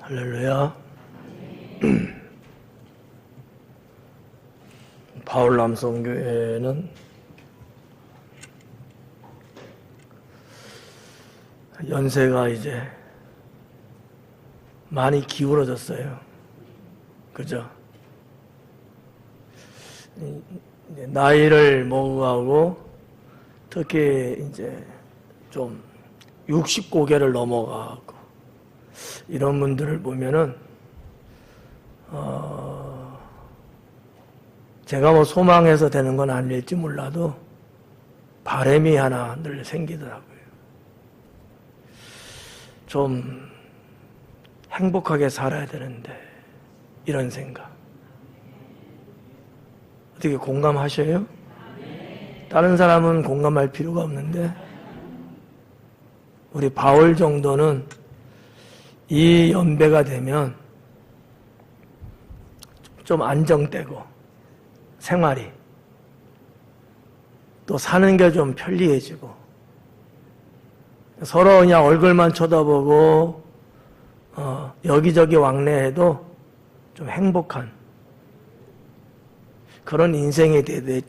할렐루야. 바울 남성교회는 연세가 이제 많이 기울어졌어요. 그죠? 나이를 먹어가고 특히 이제 좀 60고개를 넘어가고 이런 분들을 보면은 제가 뭐 소망해서 되는 건 아닐지 몰라도 바람이 하나 늘 생기더라고요. 좀 행복하게 살아야 되는데 이런 생각. 어떻게 공감하셔요? 다른 사람은 공감할 필요가 없는데 우리 바울 정도는 이 연배가 되면 좀 안정되고 생활이 또 사는 게 좀 편리해지고 서로 그냥 얼굴만 쳐다보고 여기저기 왕래해도 좀 행복한 그런 인생이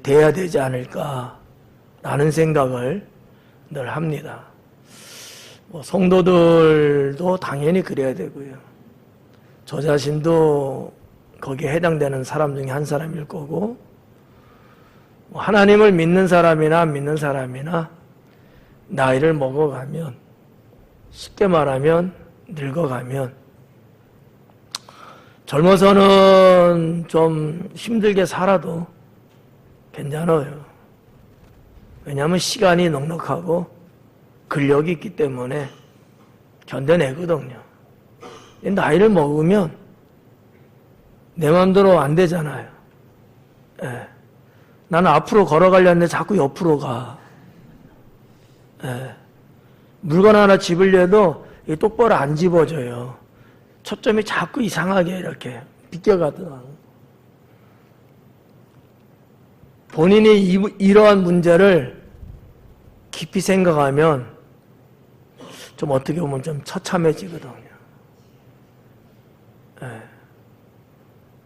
돼야 되지 않을까라는 생각을 늘 합니다. 성도들도 당연히 그래야 되고요. 저 자신도 거기에 해당되는 사람 중에 한 사람일 거고, 하나님을 믿는 사람이나 안 믿는 사람이나 나이를 먹어가면, 쉽게 말하면 늙어가면 젊어서는 좀 힘들게 살아도 괜찮아요. 왜냐하면 시간이 넉넉하고 근력이 있기 때문에 견뎌내거든요. 나이를 먹으면 내 마음대로 안 되잖아요. 예. 나는 앞으로 걸어가려는데 자꾸 옆으로 가. 예. 물건 하나 집으려도 똑바로 안 집어져요. 초점이 자꾸 이상하게 이렇게 비껴가더라고요. 본인이 이러한 문제를 깊이 생각하면 좀 어떻게 보면 좀 처참해지거든요. 예.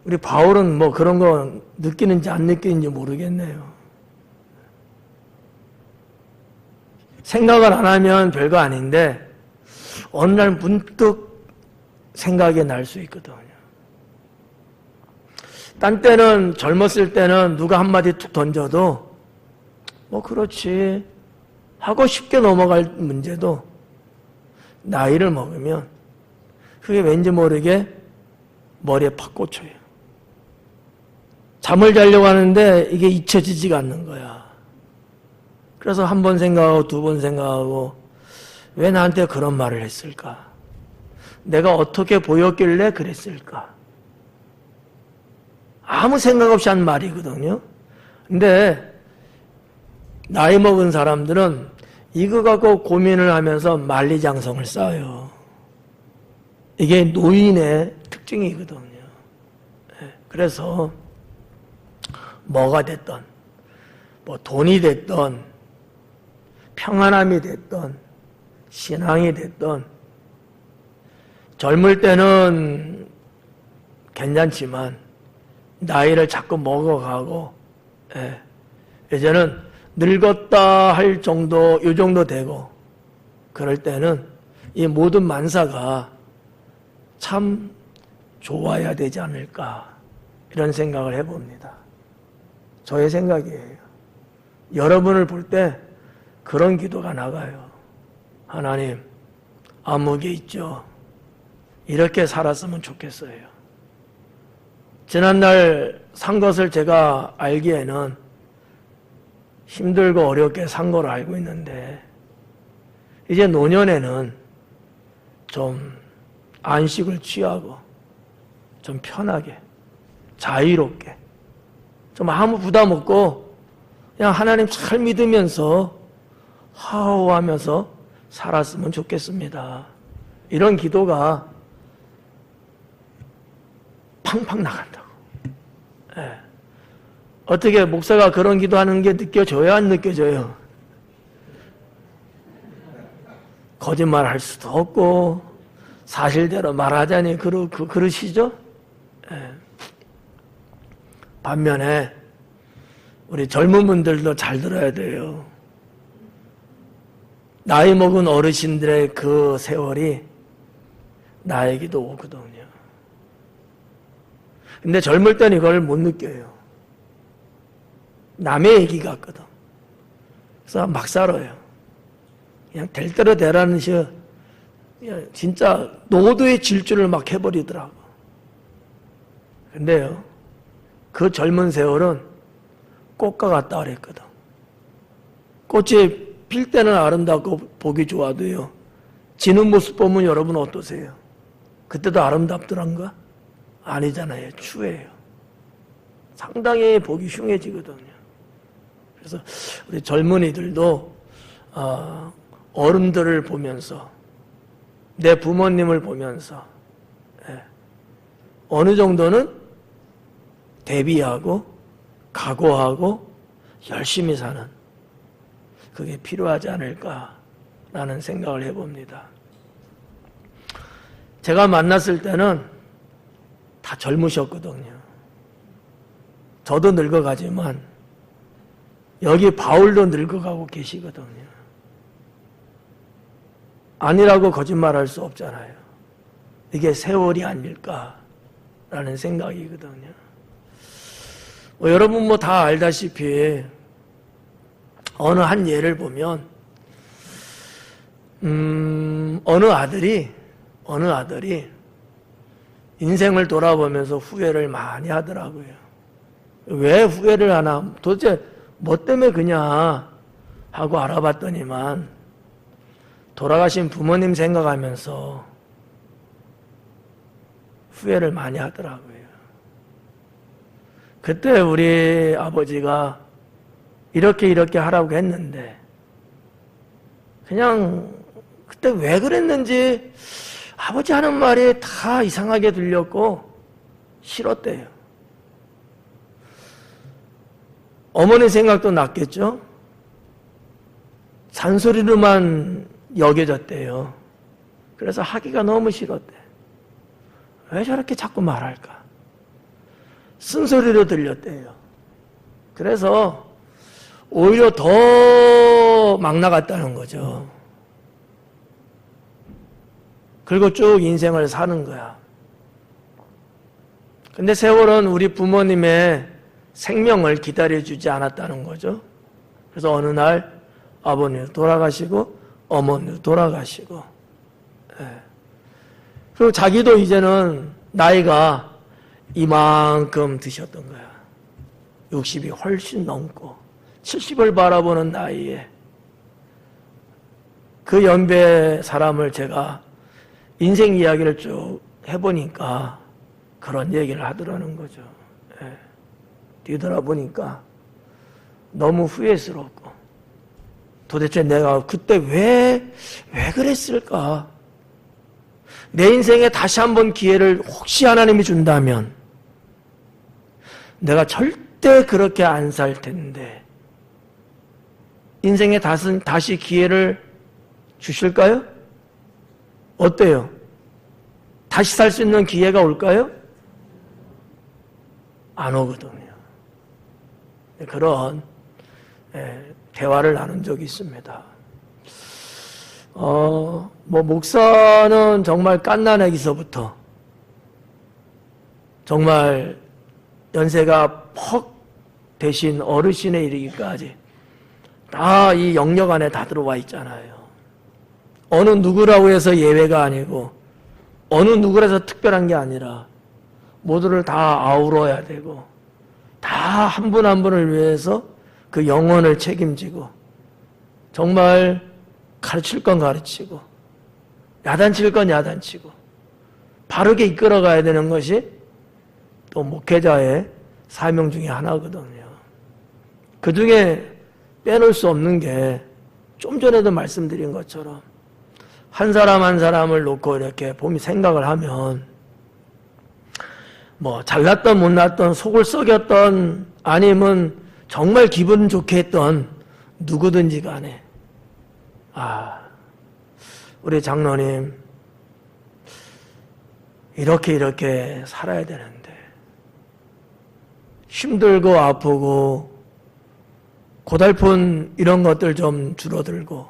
우리 바울은 뭐 그런 거 느끼는지 안 느끼는지 모르겠네요. 생각을 안 하면 별거 아닌데 어느 날 문득 생각이 날 수 있거든요. 딴 때는 젊었을 때는 누가 한마디 툭 던져도 뭐 그렇지 하고 쉽게 넘어갈 문제도 나이를 먹으면 그게 왠지 모르게 머리에 팍 꽂혀요. 잠을 자려고 하는데 이게 잊혀지지가 않는 거야. 그래서 한 번 생각하고 두 번 생각하고 왜 나한테 그런 말을 했을까? 내가 어떻게 보였길래 그랬을까? 아무 생각 없이 한 말이거든요. 근데 나이 먹은 사람들은 이거 갖고 고민을 하면서 만리장성을 쌓아요. 이게 노인의 특징이거든요. 그래서 뭐가 됐던, 뭐 돈이 됐던, 평안함이 됐던, 신앙이 됐던, 젊을 때는 괜찮지만 나이를 자꾸 먹어가고, 이제는 늙었다 할 정도, 요 정도 되고, 그럴 때는 이 모든 만사가 참 좋아야 되지 않을까, 이런 생각을 해봅니다. 저의 생각이에요. 여러분을 볼 때 그런 기도가 나가요. 하나님, 암흑에 있죠. 이렇게 살았으면 좋겠어요. 지난날 산 것을 제가 알기에는 힘들고 어렵게 산 걸 알고 있는데 이제 노년에는 좀 안식을 취하고 좀 편하게 자유롭게 좀 아무 부담 없고 그냥 하나님 잘 믿으면서 하호하면서 살았으면 좋겠습니다. 이런 기도가 팡팡 나간다고. 어떻게 목사가 그런 기도하는 게 느껴져요? 안 느껴져요? 거짓말 할 수도 없고 사실대로 말하자니 그러시죠? 예. 반면에 우리 젊은 분들도 잘 들어야 돼요. 나이 먹은 어르신들의 그 세월이 나에게도 오거든요. 근데 젊을 때는 이걸 못 느껴요. 남의 얘기 같거든. 그래서 막 살아요. 그냥 될 대로 되라는 식, 진짜 노도의 질주를 막 해버리더라고. 근데요, 그 젊은 세월은 꽃과 같다 그랬거든. 꽃이 필 때는 아름답고 보기 좋아도요, 지는 모습 보면 여러분 어떠세요? 그때도 아름답더란가? 아니잖아요. 추해요. 상당히 보기 흉해지거든요. 그래서 우리 젊은이들도 어른들을 보면서, 내 부모님을 보면서 어느 정도는 대비하고 각오하고 열심히 사는, 그게 필요하지 않을까라는 생각을 해봅니다. 제가 만났을 때는 다 젊으셨거든요. 저도 늙어가지만 여기 바울도 늙어가고 계시거든요. 아니라고 거짓말할 수 없잖아요. 이게 세월이 아닐까라는 생각이거든요. 여러분 다 알다시피 어느 한 예를 보면 어느 아들이 인생을 돌아보면서 후회를 많이 하더라고요. 왜 후회를 하나? 도대체 뭐 때문에 그냐 하고 알아봤더니만 돌아가신 부모님 생각하면서 후회를 많이 하더라고요. 그때 우리 아버지가 이렇게 하라고 했는데 그냥 그때 왜 그랬는지 아버지 하는 말이 다 이상하게 들렸고 싫었대요. 어머니 생각도 났겠죠? 잔소리로만 여겨졌대요. 그래서 하기가 너무 싫었대. 왜 저렇게 자꾸 말할까? 쓴소리로 들렸대요. 그래서 오히려 더 막 나갔다는 거죠. 그리고 쭉 인생을 사는 거야. 근데 세월은 우리 부모님의 생명을 기다려주지 않았다는 거죠. 그래서 어느 날 아버님도 돌아가시고 어머니도 돌아가시고, 그리고 자기도 이제는 나이가 이만큼 드셨던 거야. 60이 훨씬 넘고 70을 바라보는 나이에 그 연배 사람을 제가 인생 이야기를 쭉 해보니까 그런 얘기를 하더라는 거죠. 뒤돌아보니까 너무 후회스럽고 도대체 내가 그때 왜 그랬을까? 내 인생에 다시 한번 기회를 혹시 하나님이 준다면 내가 절대 그렇게 안 살 텐데 인생에 다시 기회를 주실까요? 어때요? 다시 살 수 있는 기회가 올까요? 안 오거든요. 그런 대화를 나눈 적이 있습니다. 목사는 정말 갓난아기서부터 정말 연세가 퍽 되신 어르신에 이르기까지 다 이 영역 안에 다 들어와 있잖아요. 어느 누구라고 해서 예외가 아니고 어느 누구라 해서 특별한 게 아니라 모두를 다 아우러야 되고 다 한 분 한 분을 위해서 그 영혼을 책임지고 정말 가르칠 건 가르치고 야단칠 건 야단치고 바르게 이끌어가야 되는 것이 또 목회자의 사명 중에 하나거든요. 그 중에 빼놓을 수 없는 게 좀 전에도 말씀드린 것처럼 한 사람 한 사람을 놓고 이렇게 생각을 하면 잘났던 못났던 속을 썩였던 아니면 정말 기분 좋게 했던 누구든지 간에 우리 장로님 이렇게 살아야 되는데 힘들고 아프고 고달픈 이런 것들 좀 줄어들고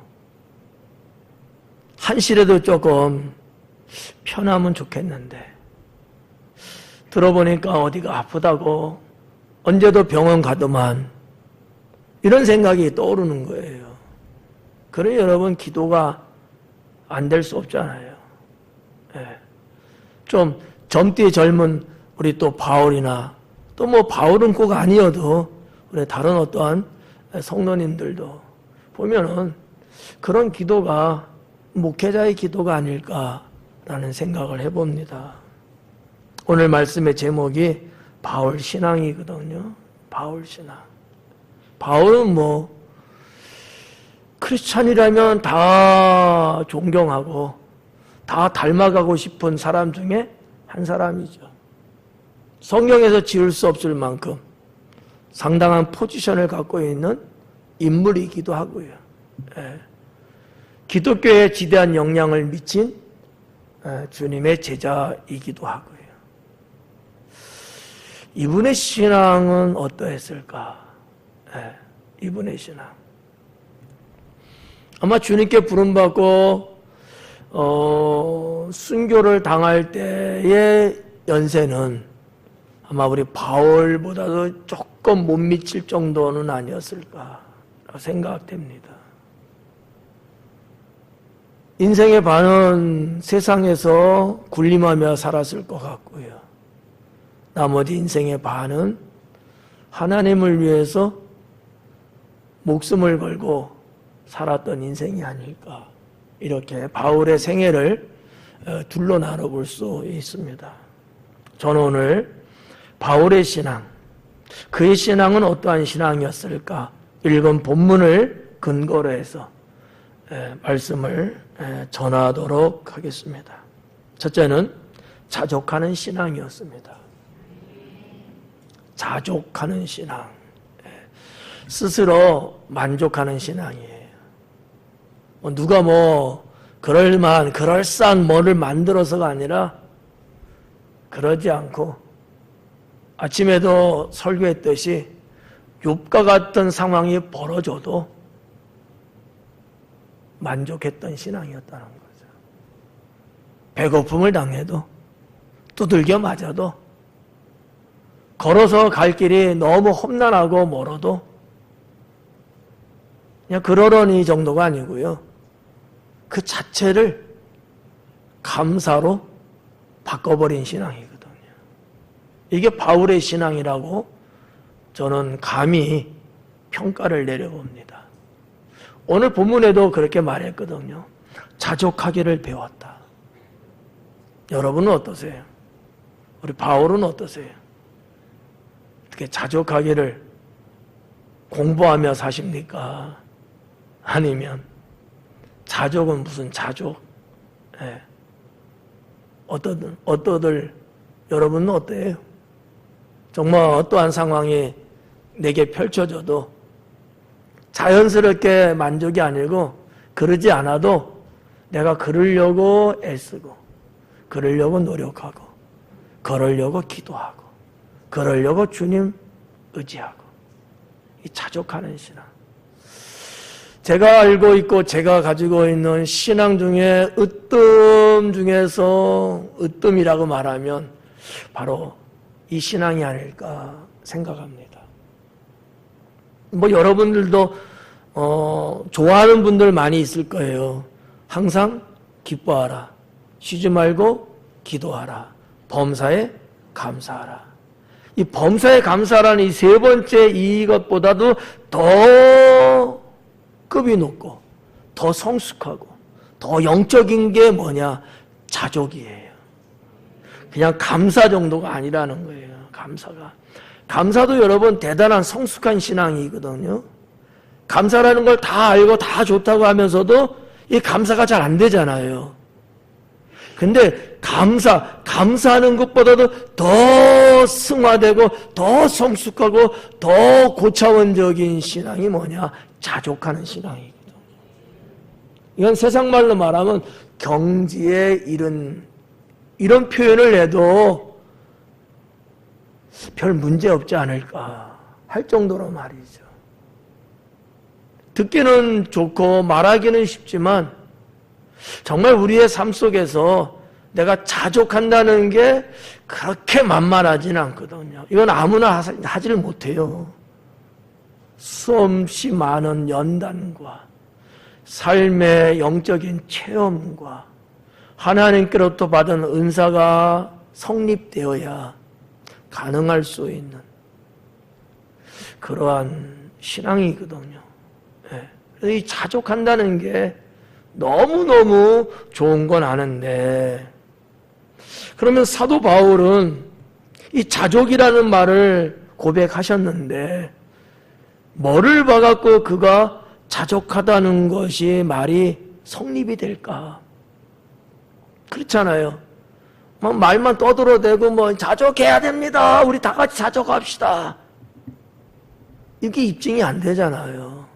한시라도 조금 편하면 좋겠는데 들어보니까 어디가 아프다고 언제도 병원 가더만 이런 생각이 떠오르는 거예요. 그래 여러분 기도가 안 될 수 없잖아요. 예. 좀 젊디 젊은 우리 또 바울이나 또 뭐 바울은 꼭 아니어도 우리 다른 어떠한 성도님들도 보면은 그런 기도가 목회자의 기도가 아닐까라는 생각을 해봅니다. 오늘 말씀의 제목이 바울 신앙이거든요. 바울 신앙. 바울은 뭐 크리스찬이라면 다 존경하고 다 닮아가고 싶은 사람 중에 한 사람이죠. 성경에서 지을 수 없을 만큼 상당한 포지션을 갖고 있는 인물이기도 하고요. 예. 기독교에 지대한 영향을 미친 주님의 제자이기도 하고요. 이분의 신앙은 어떠했을까? 예. 이분의 신앙. 아마 주님께 부름받고 순교를 당할 때의 연세는 아마 우리 바울보다도 조금 못 미칠 정도는 아니었을까 생각됩니다. 인생의 반은 세상에서 군림하며 살았을 것 같고요. 나머지 인생의 반은 하나님을 위해서 목숨을 걸고 살았던 인생이 아닐까. 이렇게 바울의 생애를 둘로 나눠볼 수 있습니다. 저는 오늘 바울의 신앙, 그의 신앙은 어떠한 신앙이었을까? 읽은 본문을 근거로 해서 말씀을 전하도록 하겠습니다. 첫째는 자족하는 신앙이었습니다. 자족하는 신앙. 스스로 만족하는 신앙이에요. 누가 그럴싸한 뭐를 만들어서가 아니라 그러지 않고 아침에도 설교했듯이 욥과 같은 상황이 벌어져도 만족했던 신앙이었다는 거죠. 배고픔을 당해도 두들겨 맞아도 걸어서 갈 길이 너무 험난하고 멀어도 그냥 그러려니 정도가 아니고요. 그 자체를 감사로 바꿔버린 신앙이거든요. 이게 바울의 신앙이라고 저는 감히 평가를 내려봅니다. 오늘 본문에도 그렇게 말했거든요. 자족하기를 배웠다. 여러분은 어떠세요? 우리 바울은 어떠세요? 어떻게 자족하기를 공부하며 사십니까? 아니면 자족은 무슨 자족? 예. 어떠들 여러분은 어때요? 정말 어떠한 상황이 내게 펼쳐져도 자연스럽게 만족이 아니고 그러지 않아도 내가 그러려고 애쓰고 그러려고 노력하고 그러려고 기도하고 그러려고 주님 의지하고 이 자족하는 신앙. 제가 알고 있고 제가 가지고 있는 신앙 중에 으뜸 중에서 으뜸이라고 말하면 바로 이 신앙이 아닐까 생각합니다. 여러분들도 좋아하는 분들 많이 있을 거예요. 항상 기뻐하라. 쉬지 말고 기도하라. 범사에 감사하라. 이 범사에 감사하라는 이 세 번째 이것보다도 더 급이 높고 더 성숙하고 더 영적인 게 뭐냐? 자족이에요. 그냥 감사 정도가 아니라는 거예요. 감사도 여러분 대단한 성숙한 신앙이거든요. 감사라는 걸 다 알고 다 좋다고 하면서도 이 감사가 잘 안 되잖아요. 근데 감사하는 것보다도 더 승화되고 더 성숙하고 더 고차원적인 신앙이 뭐냐? 자족하는 신앙이거든요. 이건 세상 말로 말하면 경지에 이른 이런 표현을 해도 별 문제 없지 않을까 할 정도로 말이죠. 듣기는 좋고 말하기는 쉽지만 정말 우리의 삶 속에서 내가 자족한다는 게 그렇게 만만하지는 않거든요. 이건 아무나 하지를 못해요. 수없이 많은 연단과 삶의 영적인 체험과 하나님께로부터 받은 은사가 성립되어야 가능할 수 있는 그러한 신앙이거든요. 그래서 이 자족한다는 게 너무너무 좋은 건 아는데, 그러면 사도 바울은 이 자족이라는 말을 고백하셨는데 뭐를 봐갖고 그가 자족하다는 것이 말이 성립이 될까? 그렇잖아요. 막 말만 떠들어대고 뭐 자족해야 됩니다. 우리 다 같이 자족합시다. 이게 입증이 안 되잖아요.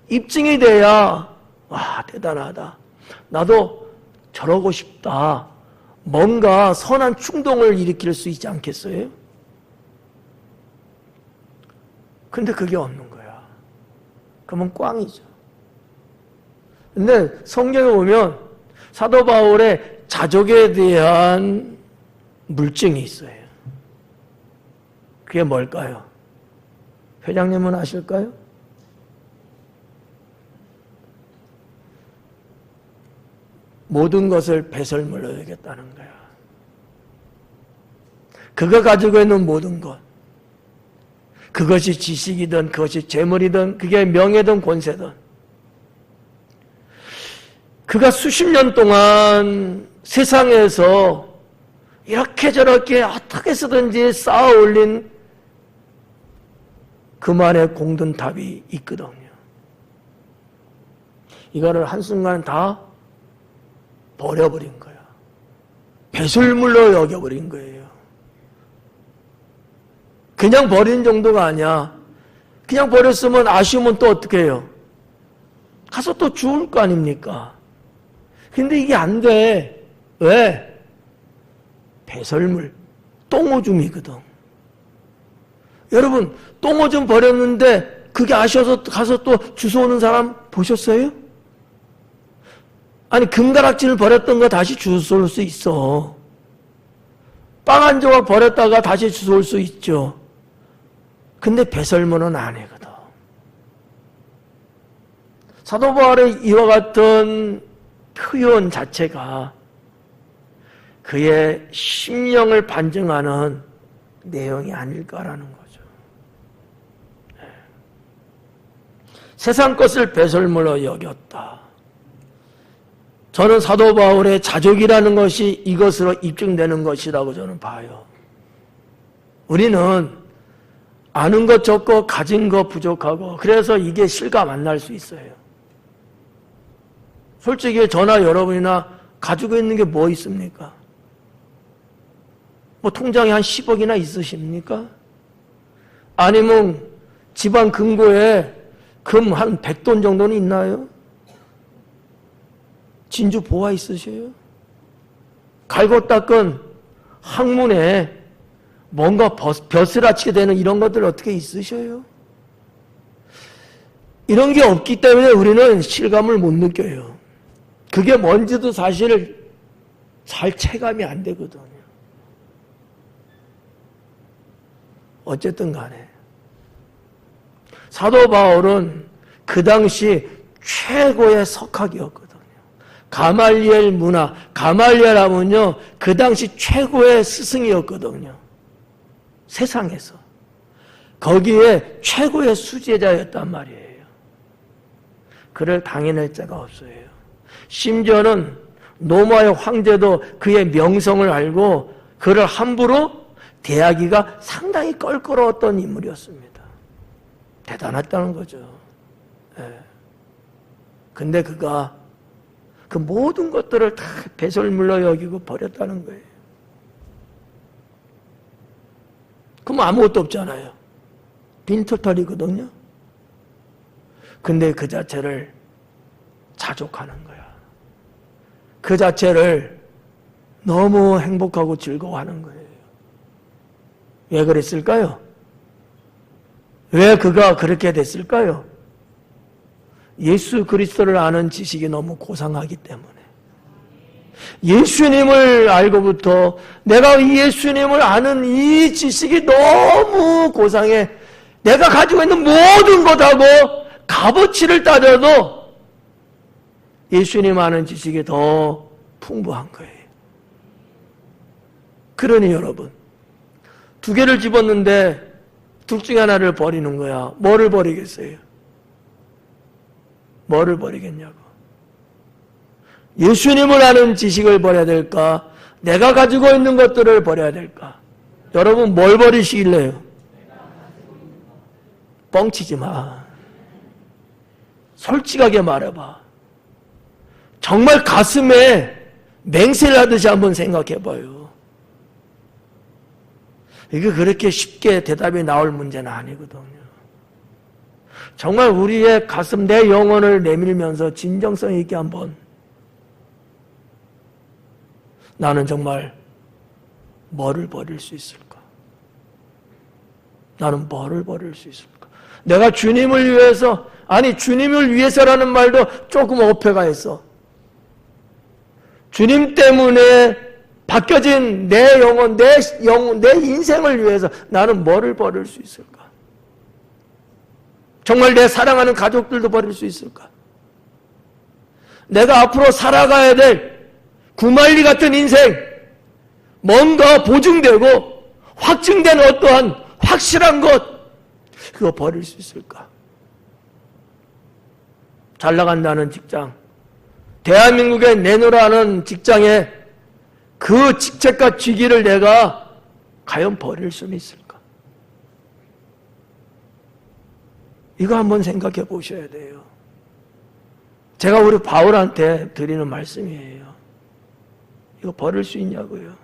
입증이 돼야 와 대단하다. 나도 저러고 싶다. 뭔가 선한 충동을 일으킬 수 있지 않겠어요? 근데 그게 없는 거야. 그러면 꽝이죠. 근데 성경에 보면 사도 바울의 자족에 대한 물증이 있어요. 그게 뭘까요? 회장님은 아실까요? 모든 것을 배설물로 여겼다는 거야. 그가 가지고 있는 모든 것, 그것이 지식이든 그것이 재물이든 그게 명예든 권세든, 그가 수십 년 동안 세상에서 이렇게 저렇게 어떻게 쓰든지 쌓아 올린 그만의 공든탑이 있거든요. 이거를 한순간 다 버려버린 거야. 배설물로 여겨버린 거예요. 그냥 버린 정도가 아니야. 그냥 버렸으면 아쉬우면 또 어떻게 해요? 가서 또 주울 거 아닙니까? 근데 이게 안 돼. 왜? 배설물, 똥오줌이거든. 여러분, 똥오줌 버렸는데 그게 아쉬워서 가서 또 주워오는 사람 보셨어요? 아니, 금가락지를 버렸던 거 다시 주워올 수 있어. 빵 한 조각 버렸다가 다시 주워올 수 있죠. 근데 배설물은 아니거든. 사도 바울의 이와 같은 표현 자체가 그의 심령을 반증하는 내용이 아닐까라는 거죠. 세상 것을 배설물로 여겼다. 저는 사도 바울의 자족이라는 것이 이것으로 입증되는 것이라고 저는 봐요. 우리는 아는 것 적고 가진 것 부족하고 그래서 이게 실감 안 날 수 있어요. 솔직히 저나 여러분이나 가지고 있는 게 뭐 있습니까? 뭐 통장에 한 10억이나 있으십니까? 아니면 집안 금고에 금 한 100돈 정도는 있나요? 진주 보화 있으셔요? 갈고 닦은 항문에 뭔가 벼슬아치게 되는 이런 것들 어떻게 있으셔요? 이런 게 없기 때문에 우리는 실감을 못 느껴요. 그게 뭔지도 사실 잘 체감이 안 되거든요. 어쨌든 간에 사도 바울은 그 당시 최고의 석학이었거든요. 가말리엘 문화, 가말리엘 하면요 그 당시 최고의 스승이었거든요. 세상에서 거기에 최고의 수제자였단 말이에요. 그를 당해낼 자가 없어요. 심지어는 로마의 황제도 그의 명성을 알고 그를 함부로 대하기가 상당히 껄끄러웠던 인물이었습니다. 대단했다는 거죠. 근데 그가 그 모든 것들을 다 배설물로 여기고 버렸다는 거예요. 그럼 아무것도 없잖아요. 빈털털이거든요. 근데 그 자체를 자족하는 거야. 그 자체를 너무 행복하고 즐거워하는 거예요. 왜 그랬을까요? 왜 그가 그렇게 됐을까요? 예수 그리스도를 아는 지식이 너무 고상하기 때문에. 예수님을 알고부터 내가 예수님을 아는 이 지식이 너무 고상해. 내가 가지고 있는 모든 것하고 값어치를 따져도 예수님 아는 지식이 더 풍부한 거예요. 그러니 여러분, 두 개를 집었는데 둘 중에 하나를 버리는 거야. 뭐를 버리겠어요? 뭐를 버리겠냐고. 예수님을 아는 지식을 버려야 될까? 내가 가지고 있는 것들을 버려야 될까? 여러분 뭘 버리시길래요? 뻥치지 마. 솔직하게 말해봐. 정말 가슴에 맹세를 하듯이 한번 생각해봐요. 이게 그렇게 쉽게 대답이 나올 문제는 아니거든요. 정말 우리의 가슴, 내 영혼을 내밀면서 진정성 있게 한번, 나는 정말 뭐를 버릴 수 있을까? 나는 뭐를 버릴 수 있을까? 내가 주님을 위해서, 아니 주님을 위해서라는 말도 조금 어폐가 있어. 주님 때문에 바뀌어진 내 영혼, 내 인생을 위해서 나는 뭐를 버릴 수 있을까? 정말 내 사랑하는 가족들도 버릴 수 있을까? 내가 앞으로 살아가야 될 구말리 같은 인생, 뭔가 보증되고 확증된 어떠한 확실한 것, 그거 버릴 수 있을까? 잘 나간다는 직장, 대한민국에 내놓으라는 직장에 그 직책과 직위를 내가 과연 버릴 수는 있을까? 이거 한번 생각해 보셔야 돼요. 제가 우리 바울한테 드리는 말씀이에요. 이거 버릴 수 있냐고요?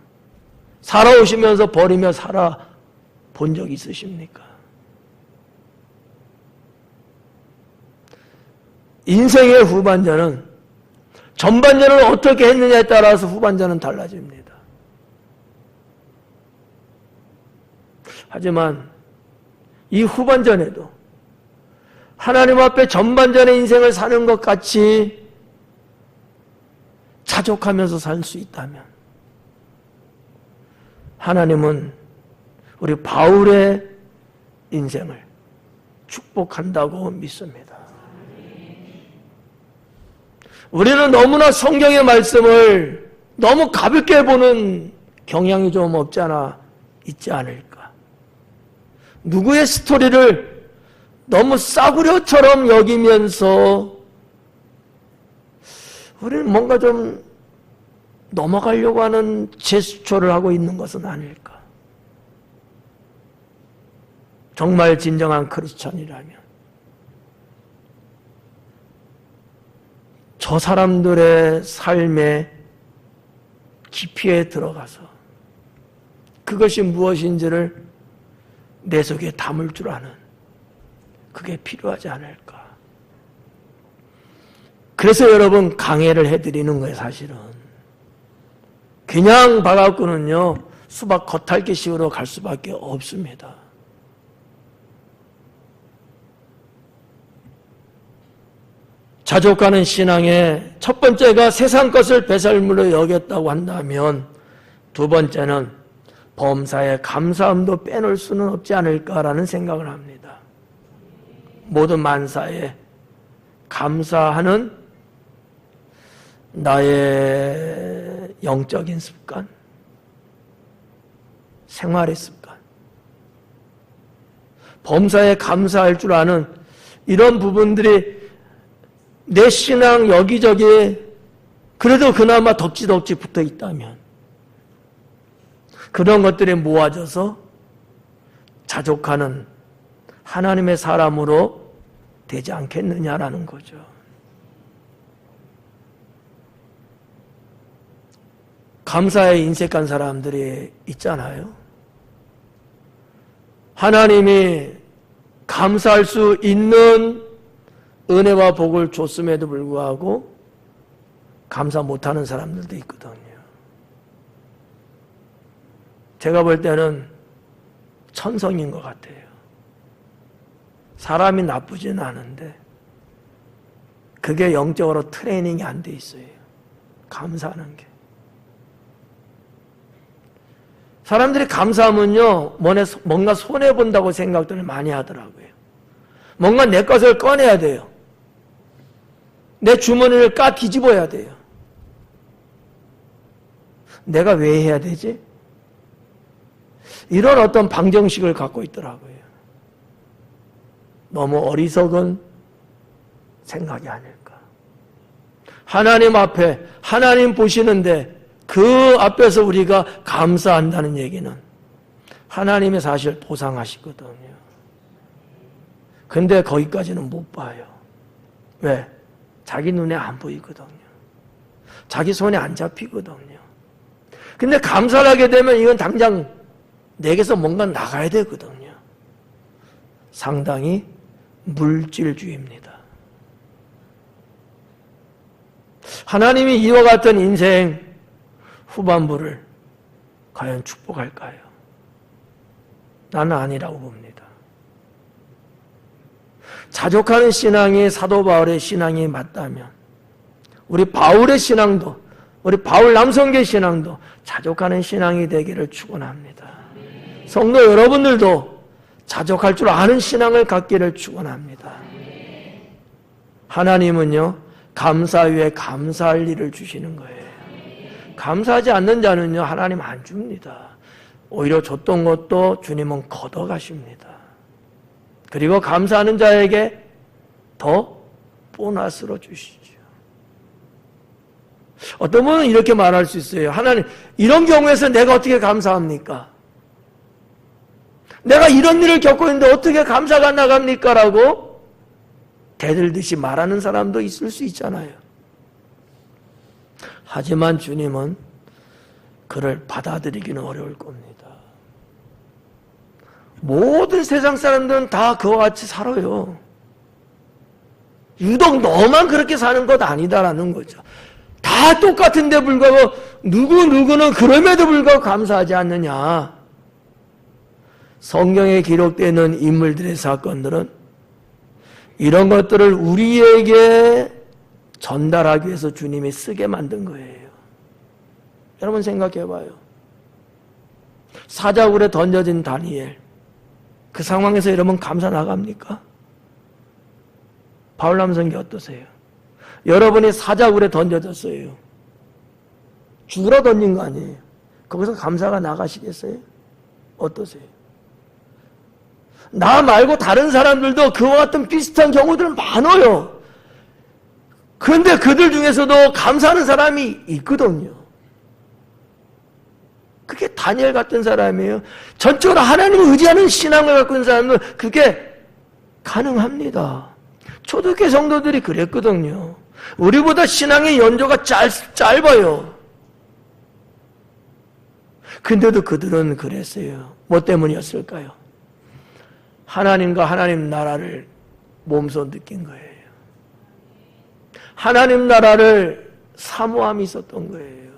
살아오시면서 버리며 살아본 적 있으십니까? 인생의 후반전은 전반전을 어떻게 했느냐에 따라서 후반전은 달라집니다. 하지만 이 후반전에도 하나님 앞에 전반전의 인생을 사는 것 같이 자족하면서 살 수 있다면 하나님은 우리 바울의 인생을 축복한다고 믿습니다. 우리는 너무나 성경의 말씀을 너무 가볍게 보는 경향이 좀 있지 않을까? 누구의 스토리를 너무 싸구려처럼 여기면서 우리는 뭔가 좀 넘어가려고 하는 제스처를 하고 있는 것은 아닐까? 정말 진정한 크리스천이라면 저 사람들의 삶의 깊이에 들어가서 그것이 무엇인지를 내 속에 담을 줄 아는, 그게 필요하지 않을까. 그래서 여러분 강해를 해드리는 거예요. 사실은 그냥 봐갖고는요 수박 겉핥기식으로 갈 수밖에 없습니다. 자족하는 신앙의 첫 번째가 세상 것을 배설물로 여겼다고 한다면, 두 번째는 범사에 감사함도 빼놓을 수는 없지 않을까라는 생각을 합니다. 모든 만사에 감사하는 나의 영적인 습관, 생활의 습관, 범사에 감사할 줄 아는 이런 부분들이 내 신앙 여기저기에 그래도 그나마 덕지덕지 붙어 있다면 그런 것들이 모아져서 자족하는 하나님의 사람으로 되지 않겠느냐라는 거죠. 감사에 인색한 사람들이 있잖아요. 하나님이 감사할 수 있는 은혜와 복을 줬음에도 불구하고 감사 못하는 사람들도 있거든요. 제가 볼 때는 천성인 것 같아요. 사람이 나쁘진 않은데 그게 영적으로 트레이닝이 안 돼 있어요. 감사하는 게. 사람들이 감사하면요, 뭔가 손해본다고 생각들을 많이 하더라고요. 뭔가 내 것을 꺼내야 돼요. 내 주머니를 뒤집어야 돼요. 내가 왜 해야 되지? 이런 어떤 방정식을 갖고 있더라고요. 너무 어리석은 생각이 아닐까. 하나님 앞에, 하나님 보시는데 그 앞에서 우리가 감사한다는 얘기는 하나님이 사실 보상하시거든요. 근데 거기까지는 못 봐요. 왜? 자기 눈에 안 보이거든요. 자기 손에 안 잡히거든요. 근데 감사를 하게 되면 이건 당장 내게서 뭔가 나가야 되거든요. 상당히 물질주의입니다. 하나님이 이와 같은 인생 후반부를 과연 축복할까요? 나는 아니라고 봅니다. 자족하는 신앙이 사도 바울의 신앙이 맞다면 우리 바울의 신앙도, 우리 바울 남성계 신앙도 자족하는 신앙이 되기를 축원합니다. 성도 여러분들도 자족할 줄 아는 신앙을 갖기를 축원합니다. 하나님은요, 감사 위에 감사할 일을 주시는 거예요. 감사하지 않는 자는요, 하나님 안 줍니다. 오히려 줬던 것도 주님은 걷어가십니다. 그리고 감사하는 자에게 더 보너스로 주시죠. 어떤 분은 이렇게 말할 수 있어요. 하나님, 이런 경우에서 내가 어떻게 감사합니까? 내가 이런 일을 겪고 있는데 어떻게 감사가 나갑니까? 라고 대들듯이 말하는 사람도 있을 수 있잖아요. 하지만 주님은 그를 받아들이기는 어려울 겁니다. 모든 세상 사람들은 다 그와 같이 살아요. 유독 너만 그렇게 사는 것 아니다라는 거죠. 다 똑같은데 불구하고 누구는 그럼에도 불구하고 감사하지 않느냐. 성경에 기록되는 인물들의 사건들은 이런 것들을 우리에게 전달하기 위해서 주님이 쓰게 만든 거예요. 여러분 생각해봐요. 사자굴에 던져진 다니엘, 그 상황에서 여러분 감사 나갑니까? 바울 남성기 어떠세요? 여러분이 사자굴에 던져졌어요. 죽으러 던진 거 아니에요. 거기서 감사가 나가시겠어요? 어떠세요? 나 말고 다른 사람들도 그와 같은 비슷한 경우들은 많아요. 그런데 그들 중에서도 감사하는 사람이 있거든요. 그게 다니엘 같은 사람이에요. 전적으로 하나님을 의지하는 신앙을 갖고 있는 사람은 그게 가능합니다. 초대교회 성도들이 그랬거든요. 우리보다 신앙의 연조가 짧아요. 근데도 그들은 그랬어요. 뭐 때문이었을까요? 하나님과 하나님 나라를 몸소 느낀 거예요. 하나님 나라를 사모함이 있었던 거예요.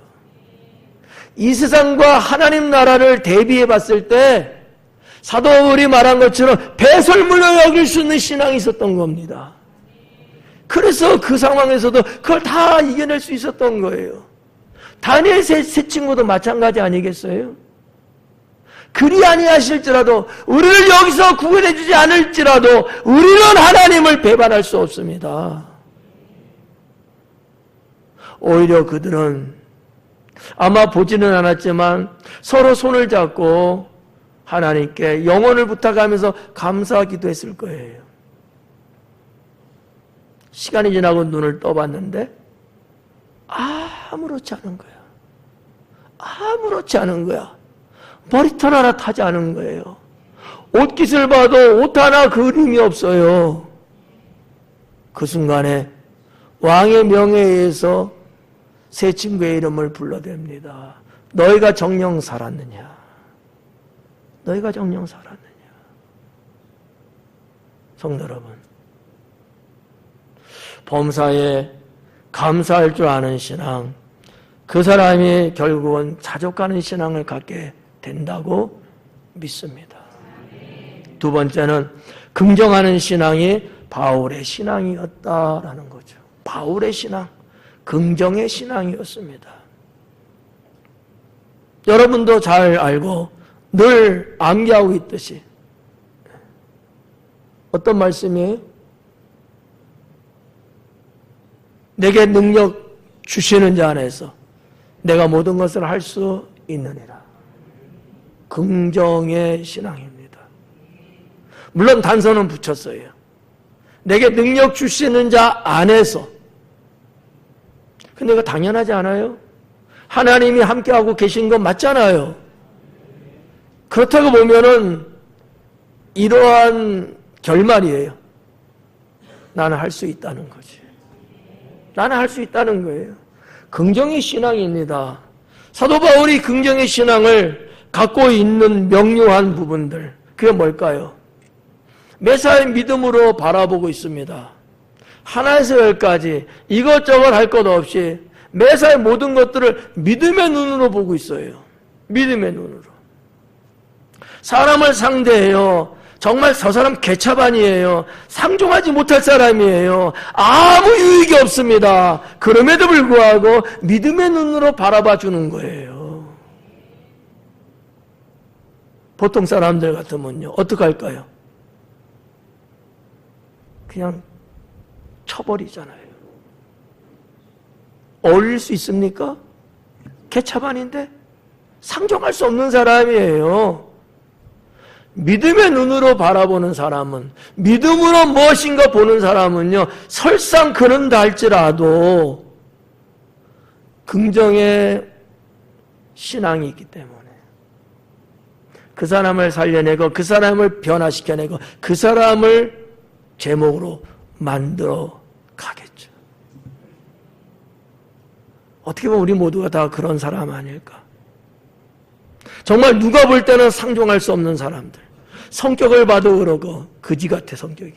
이 세상과 하나님 나라를 대비해 봤을 때 사도 바울이 말한 것처럼 배설물로 여길 수 있는 신앙이 있었던 겁니다. 그래서 그 상황에서도 그걸 다 이겨낼 수 있었던 거예요. 다니엘 세 친구도 마찬가지 아니겠어요? 그리 아니하실지라도 우리를 여기서 구원해 주지 않을지라도 우리는 하나님을 배반할 수 없습니다. 오히려 그들은 아마 보지는 않았지만 서로 손을 잡고 하나님께 영혼을 부탁하면서 감사하기도 했을 거예요. 시간이 지나고 눈을 떠봤는데 아무렇지 않은 거야. 아무렇지 않은 거야. 머리털 하나 타지 않은 거예요. 옷깃을 봐도 옷 하나 그림이 없어요. 그 순간에 왕의 명예에 의해서 세 친구의 이름을 불러댑니다. 너희가 정녕 살았느냐? 너희가 정녕 살았느냐? 성도 여러분, 범사에 감사할 줄 아는 신앙, 그 사람이 결국은 자족하는 신앙을 갖게 된다고 믿습니다. 두 번째는 긍정하는 신앙이 바울의 신앙이었다라는 거죠. 바울의 신앙, 긍정의 신앙이었습니다. 여러분도 잘 알고 늘 암기하고 있듯이 어떤 말씀이에요? 내게 능력 주시는 자 안에서 내가 모든 것을 할 수 있느니라. 긍정의 신앙입니다. 물론 단서는 붙였어요. 내게 능력 주시는 자 안에서. 근데 이거 당연하지 않아요? 하나님이 함께하고 계신 건 맞잖아요. 그렇다고 보면은 이러한 결말이에요. 나는 할 수 있다는 거지. 나는 할 수 있다는 거예요. 긍정의 신앙입니다. 사도 바울이 긍정의 신앙을 갖고 있는 명료한 부분들, 그게 뭘까요? 매사에 믿음으로 바라보고 있습니다. 하나에서 열까지 이것저것 할 것 없이 매사에 모든 것들을 믿음의 눈으로 보고 있어요. 믿음의 눈으로. 사람을 상대해요. 정말 저 사람 개차반이에요. 상종하지 못할 사람이에요. 아무 유익이 없습니다. 그럼에도 불구하고 믿음의 눈으로 바라봐 주는 거예요. 보통 사람들 같으면요, 어떡할까요? 그냥 쳐버리잖아요. 어울릴 수 있습니까? 개차반인데 상종할 수 없는 사람이에요. 믿음의 눈으로 바라보는 사람은, 믿음으로 무엇인가 보는 사람은요, 설상 그런다 할지라도 긍정의 신앙이 있기 때문에 그 사람을 살려내고 그 사람을 변화시켜내고 그 사람을 제목으로 만들어 가겠죠. 어떻게 보면 우리 모두가 다 그런 사람 아닐까? 정말 누가 볼 때는 상종할 수 없는 사람들, 성격을 봐도 그러고 거지 같아. 성격이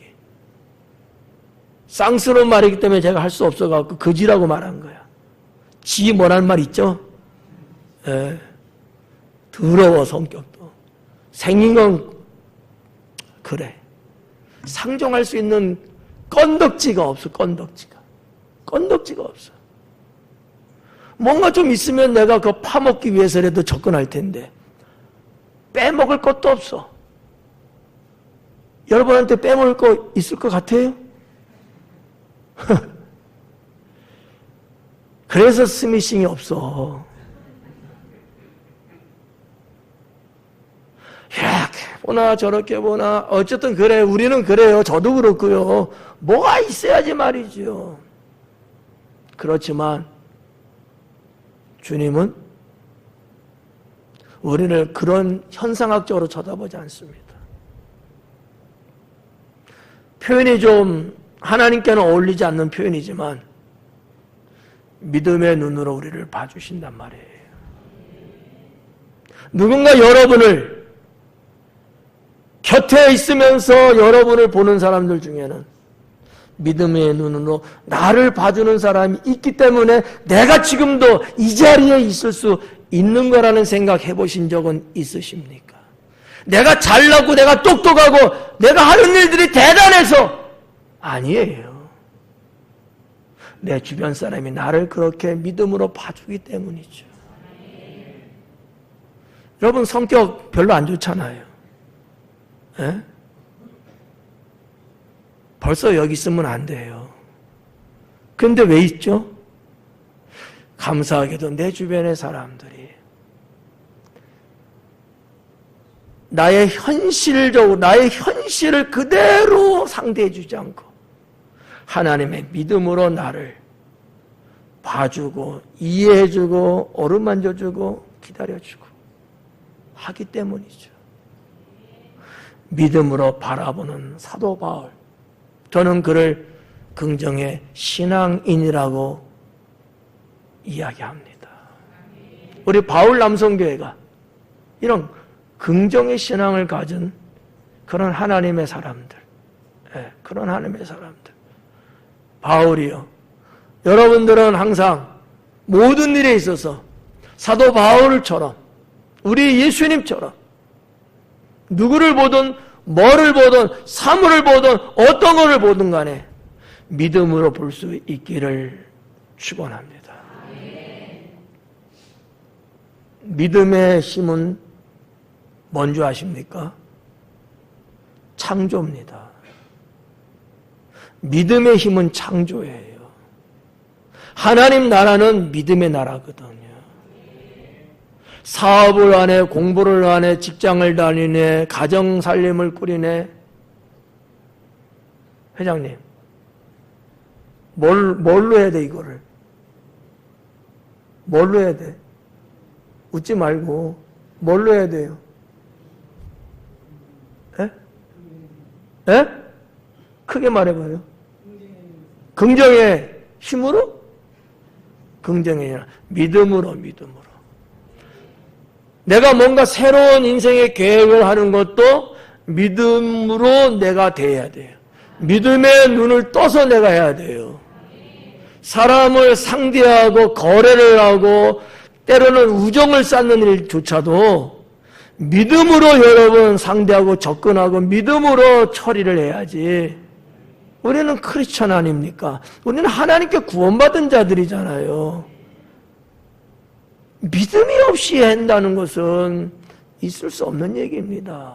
쌍스러운 말이기 때문에 제가 할 수 없어갖고 거지라고 말한 거야. 지 뭐라는 말 있죠? 예. 더러워. 성격도 생긴 건 그래. 상종할 수 있는 건덕지가 없어. 건덕지가 없어. 뭔가 좀 있으면 내가 그거 파먹기 위해서라도 접근할 텐데 빼먹을 것도 없어. 여러분한테 빼먹을 거 있을 것 같아요? 그래서 스미싱이 없어. 이렇게 보나 저렇게 보나 어쨌든 그래. 우리는 그래요. 저도 그렇고요. 뭐가 있어야지 말이죠. 그렇지만 주님은 우리를 그런 현상학적으로 쳐다보지 않습니다. 표현이 좀 하나님께는 어울리지 않는 표현이지만 믿음의 눈으로 우리를 봐주신단 말이에요. 누군가 여러분을 곁에 있으면서 여러분을 보는 사람들 중에는 믿음의 눈으로 나를 봐주는 사람이 있기 때문에 내가 지금도 이 자리에 있을 수 있는 거라는 생각 해보신 적은 있으십니까? 내가 잘나고 내가 똑똑하고 내가 하는 일들이 대단해서 아니에요. 내 주변 사람이 나를 그렇게 믿음으로 봐주기 때문이죠. 여러분 성격 별로 안 좋잖아요. 에? 벌써 여기 있으면 안 돼요. 근데 왜 있죠? 감사하게도 내 주변의 사람들이 나의 현실을 그대로 상대해 주지 않고 하나님의 믿음으로 나를 봐주고 이해해주고 어루만져주고 기다려주고 하기 때문이죠. 믿음으로 바라보는 사도 바울, 저는 그를 긍정의 신앙인이라고 이야기합니다. 우리 바울 남성교회가 이런 긍정의 신앙을 가진 그런 하나님의 사람들, 그런 하나님의 사람들. 바울이요. 여러분들은 항상 모든 일에 있어서 사도 바울처럼 우리 예수님처럼 누구를 보든 뭐를 보든 사물을 보든 어떤 것을 보든 간에 믿음으로 볼 수 있기를 축원합니다. 믿음의 힘은 뭔지 아십니까? 창조입니다. 믿음의 힘은 창조예요. 하나님 나라는 믿음의 나라거든요. 사업을 하네, 공부를 하네, 직장을 다니네, 가정 살림을 꾸리네. 회장님, 뭘로 해야 돼, 이거를? 뭘로 해야 돼? 웃지 말고, 뭘로 해야 돼요? 에? 에? 크게 말해봐요. 긍정의 힘으로? 긍정의 힘. 믿음으로. 내가 뭔가 새로운 인생의 계획을 하는 것도 믿음으로 내가 대해야 돼요. 믿음의 눈을 떠서 내가 해야 돼요. 사람을 상대하고 거래를 하고 때로는 우정을 쌓는 일조차도 믿음으로 여러분 상대하고 접근하고 믿음으로 처리를 해야지. 우리는 크리스천 아닙니까? 우리는 하나님께 구원받은 자들이잖아요. 믿음이 없이 한다는 것은 있을 수 없는 얘기입니다.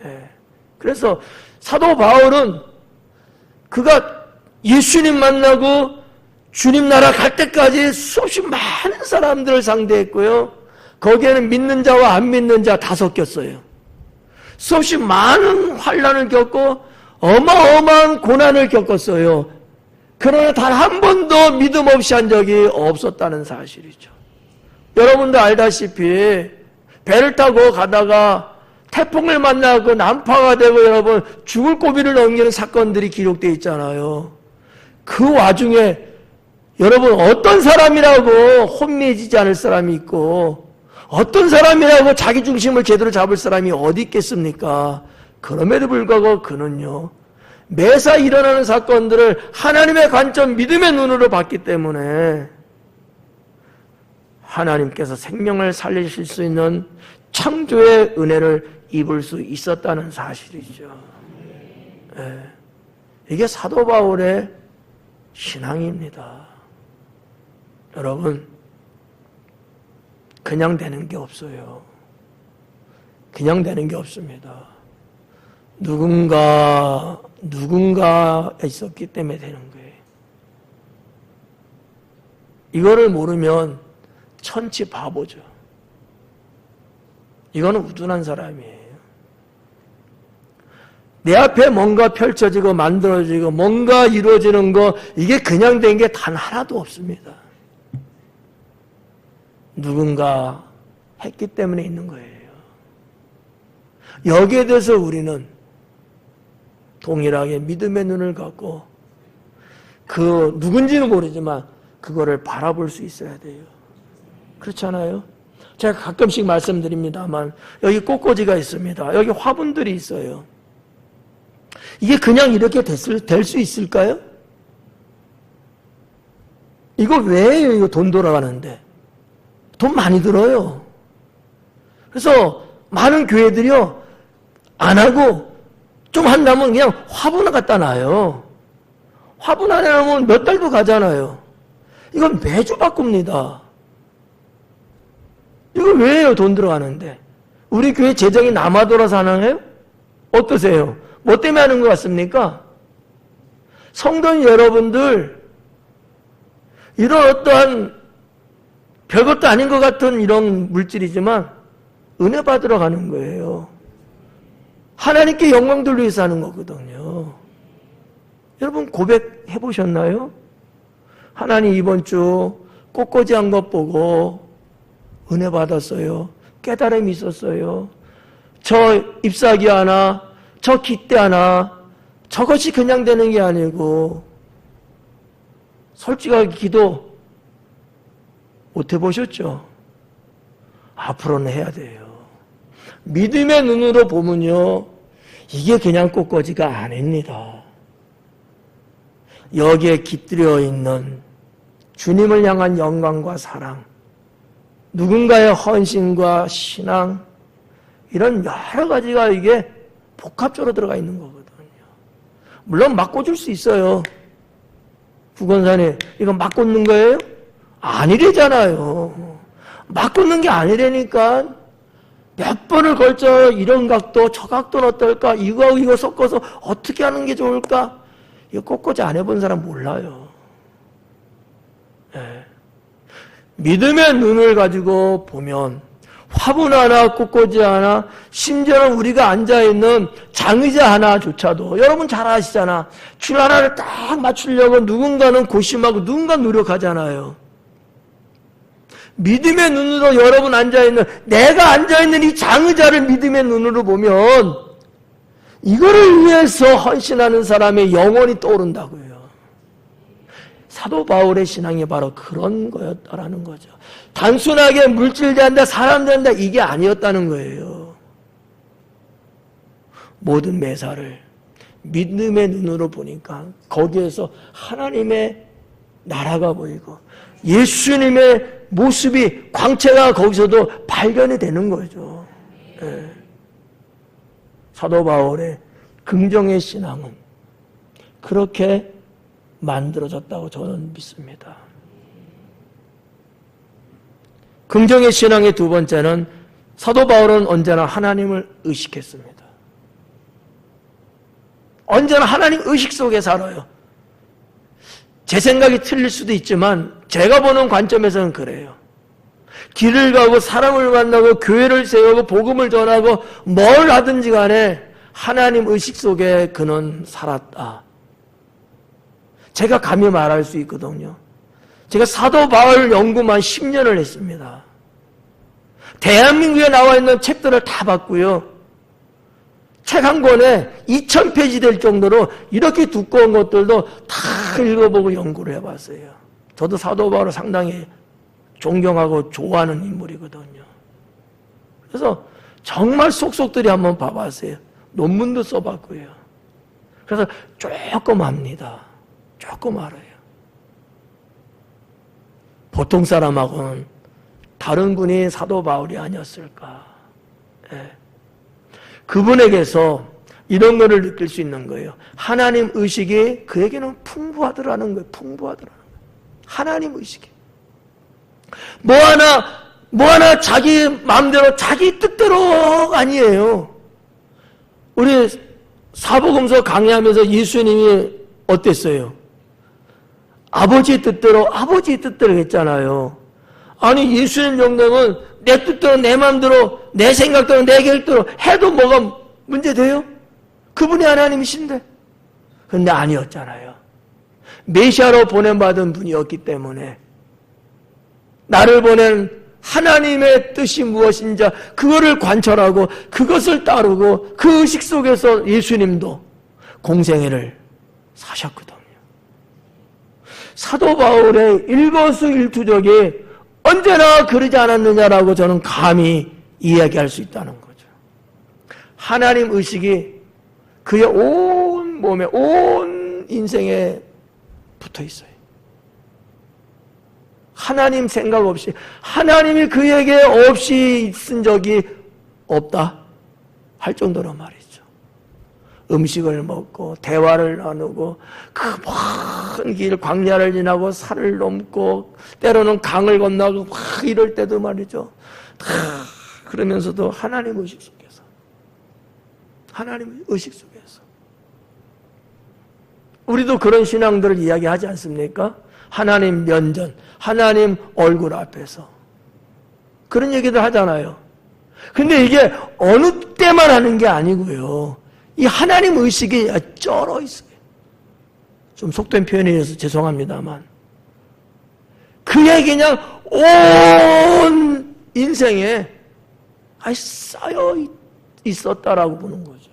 네. 그래서 사도 바울은 그가 예수님 만나고 주님 나라 갈 때까지 수없이 많은 사람들을 상대했고요. 거기에는 믿는 자와 안 믿는 자 다 섞였어요. 수없이 많은 환난을 겪고 어마어마한 고난을 겪었어요. 그러나 단 한 번도 믿음 없이 한 적이 없었다는 사실이죠. 여러분도 알다시피 배를 타고 가다가 태풍을 만나고 난파가 되고 여러분 죽을 고비를 넘기는 사건들이 기록되어 있잖아요. 그 와중에 여러분 어떤 사람이라고 혼미해지지 않을 사람이 있고 어떤 사람이라고 자기 중심을 제대로 잡을 사람이 어디 있겠습니까? 그럼에도 불구하고 그는요 매사 일어나는 사건들을 하나님의 관점 믿음의 눈으로 봤기 때문에 하나님께서 생명을 살리실 수 있는 창조의 은혜를 입을 수 있었다는 사실이죠. 네. 이게 사도 바울의 신앙입니다. 여러분 그냥 되는 게 없어요. 그냥 되는 게 없습니다. 누군가 있었기 때문에 되는 거예요. 이거를 모르면 천치 바보죠. 이거는 우둔한 사람이에요. 내 앞에 뭔가 펼쳐지고 만들어지고 뭔가 이루어지는 거 이게 그냥 된 게 단 하나도 없습니다. 누군가 했기 때문에 있는 거예요. 여기에 대해서 우리는 동일하게 믿음의 눈을 갖고 그 누군지는 모르지만 그거를 바라볼 수 있어야 돼요. 그렇잖아요? 제가 가끔씩 말씀드립니다만 여기 꽃꽂이가 있습니다. 여기 화분들이 있어요. 이게 그냥 이렇게 될 수 있을까요? 이거 왜요? 이거 돈 돌아가는데. 돈 많이 들어요. 그래서 많은 교회들이요 안 하고 좀 한다면 그냥 화분 갖다 놔요. 화분 안에 놓으면 몇 달도 가잖아요. 이건 매주 바꿉니다. 이거 왜요? 돈 들어가는데. 우리 교회 재정이 남아 돌아서 하나요? 어떠세요? 뭐 때문에 하는 것 같습니까? 성도인 여러분들 이런 어떠한 별것도 아닌 것 같은 이런 물질이지만 은혜 받으러 가는 거예요. 하나님께 영광 돌리기 위해서 하는 거거든요. 여러분 고백해 보셨나요? 하나님 이번 주 꽃꽂이 한 것 보고 은혜 받았어요. 깨달음이 있었어요. 저 잎사귀 하나, 저 깃대 하나, 저것이 그냥 되는 게 아니고 솔직하게 기도 못 해보셨죠? 앞으로는 해야 돼요. 믿음의 눈으로 보면요 이게 그냥 꽃꽂이가 아닙니다. 여기에 깃들여 있는 주님을 향한 영광과 사랑, 누군가의 헌신과 신앙, 이런 여러 가지가 이게 복합적으로 들어가 있는 거거든요. 물론 막 꽂을 수 있어요. 부권사님, 이거 막 꽂는 거예요? 아니래잖아요. 막 꽂는 게 아니라니까. 몇 번을 걸쳐 이런 각도, 저 각도는 어떨까? 이거하고 이거 섞어서 어떻게 하는 게 좋을까? 이거 꼿꼿이 안 해본 사람 몰라요. 네. 믿음의 눈을 가지고 보면 화분 하나, 꼿꼿이 하나, 심지어는 우리가 앉아있는 장의자 하나조차도 여러분 잘 아시잖아. 줄 하나를 딱 맞추려고 누군가는 고심하고 누군가는 노력하잖아요. 믿음의 눈으로 여러분 앉아있는, 내가 앉아있는 이 장의자를 믿음의 눈으로 보면 이거를 위해서 헌신하는 사람의 영혼이 떠오른다고요. 사도 바울의 신앙이 바로 그런 거였다라는 거죠. 단순하게 물질 대한다, 사람 대한다, 이게 아니었다는 거예요. 모든 매사를 믿음의 눈으로 보니까 거기에서 하나님의 나라가 보이고 예수님의 모습이, 광채가 거기서도 발견이 되는 거죠. 네. 사도 바울의 긍정의 신앙은 그렇게 만들어졌다고 저는 믿습니다. 긍정의 신앙의 두 번째는 사도 바울은 언제나 하나님을 의식했습니다. 언제나 하나님 의식 속에 살아요. 제 생각이 틀릴 수도 있지만 제가 보는 관점에서는 그래요. 길을 가고 사람을 만나고 교회를 세우고 복음을 전하고 뭘 하든지 간에 하나님 의식 속에 그는 살았다. 제가 감히 말할 수 있거든요. 제가 사도 바울 연구만 10년을 했습니다. 대한민국에 나와 있는 책들을 다 봤고요. 책 한 권에 2000페이지 될 정도로 이렇게 두꺼운 것들도 다 읽어보고 연구를 해봤어요. 저도 사도 바울을 상당히 존경하고 좋아하는 인물이거든요. 그래서 정말 속속들이 한번 봐봤어요. 논문도 써봤고요. 그래서 조금 압니다. 조금 알아요. 보통 사람하고는 다른 분이 사도 바울이 아니었을까. 예. 그분에게서 이런 거를 느낄 수 있는 거예요. 하나님 의식이 그에게는 풍부하더라는 거예요. 풍부하더라는 거예요. 하나님 의식이. 뭐 하나 자기 마음대로, 자기 뜻대로 아니에요. 우리 사복음서 강의하면서 예수님이 어땠어요? 아버지 뜻대로 했잖아요. 아니, 예수님 정도면 내 뜻대로, 내 마음대로, 내 생각대로, 내 계획대로 해도 뭐가 문제돼요? 그분이 하나님이신데. 근데 아니었잖아요. 메시아로 보냄받은 분이었기 때문에 나를 보낸 하나님의 뜻이 무엇인지 그거를 관철하고 그것을 따르고 그 의식 속에서 예수님도 공생애를 사셨거든요. 사도 바울의 일거수일투족이 언제나 그러지 않았느냐라고 저는 감히 이야기할 수 있다는 거죠. 하나님 의식이 그의 온 몸에, 온 인생에 붙어 있어요. 하나님 생각 없이, 하나님이 그에게 없이 있은 적이 없다 할 정도로 말이죠. 음식을 먹고 대화를 나누고 그 먼 길 광야를 지나고 산을 넘고 때로는 강을 건너고 막 이럴 때도 말이죠. 그러면서도 하나님 의식 속에서, 하나님 의식 속에서 우리도 그런 신앙들을 이야기하지 않습니까? 하나님 면전, 하나님 얼굴 앞에서 그런 얘기들 하잖아요. 근데 이게 어느 때만 하는 게 아니고요. 이 하나님 의식이 쩔어 있어요. 좀 속된 표현이어서 죄송합니다만 그의 그냥 온 인생에 쌓여 있었다라고 보는 거죠.